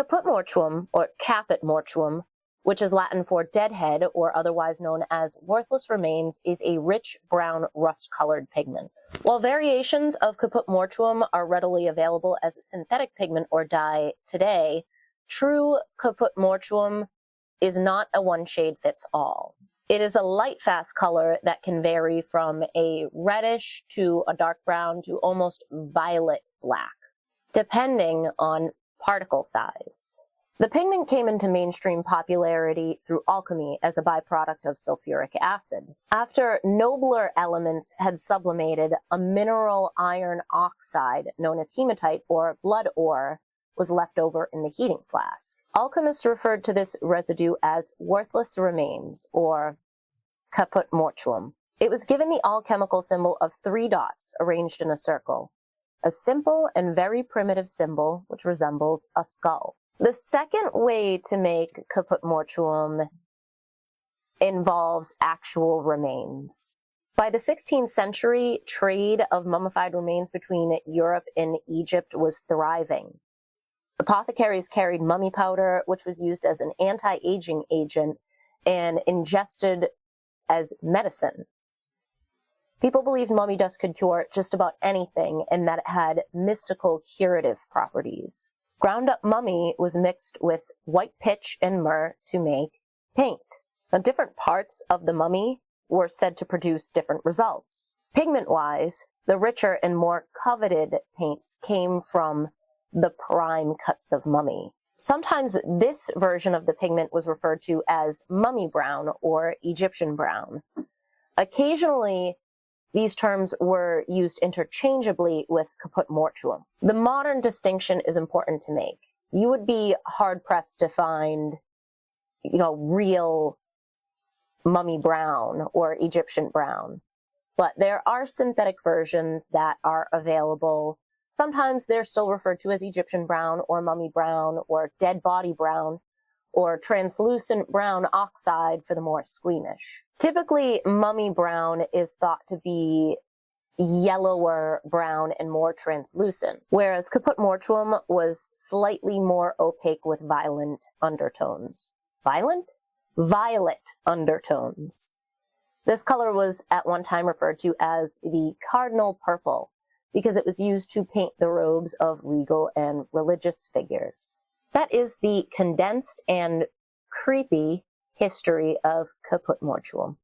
Caput Mortuum, or Caput Mortuum, which is Latin for deadhead or otherwise known as worthless remains, is a rich brown rust-colored pigment. While variations of Caput Mortuum are readily available as a synthetic pigment or dye today, true Caput Mortuum is not a one-shade-fits-all. It is a light fast color that can vary from a reddish to a dark brown to almost violet black, depending on particle size. The pigment came into mainstream popularity through alchemy as a byproduct of sulfuric acid. After nobler elements had sublimated, a mineral iron oxide known as hematite or blood ore was left over in the heating flask. Alchemists referred to this residue as worthless remains, or caput mortuum. It was given the alchemical symbol of 3 dots arranged in a circle, a simple and very primitive symbol which resembles a skull. The second way to make caput mortuum involves actual remains. By the 16th century, trade of mummified remains between Europe and Egypt was thriving. Apothecaries carried mummy powder, which was used as an anti-aging agent and ingested as medicine. People believed mummy dust could cure just about anything and that it had mystical curative properties. Ground up mummy was mixed with white pitch and myrrh to make paint. Now, different parts of the mummy were said to produce different results. Pigment-wise, the richer and more coveted paints came from the prime cuts of mummy. Sometimes this version of the pigment was referred to as mummy brown or Egyptian brown. Occasionally, these terms were used interchangeably with caput mortuum. The modern distinction is important to make. You would be hard-pressed to find, real mummy brown or Egyptian brown. But there are synthetic versions that are available. Sometimes they're still referred to as Egyptian brown or mummy brown or dead body brown or translucent brown oxide for the more squeamish. Typically, mummy brown is thought to be yellower brown and more translucent, whereas caput mortuum was slightly more opaque with violent undertones. Violent? Violet undertones. This color was at one time referred to as the cardinal purple because it was used to paint the robes of regal and religious figures. That is the condensed and creepy history of caput mortuum.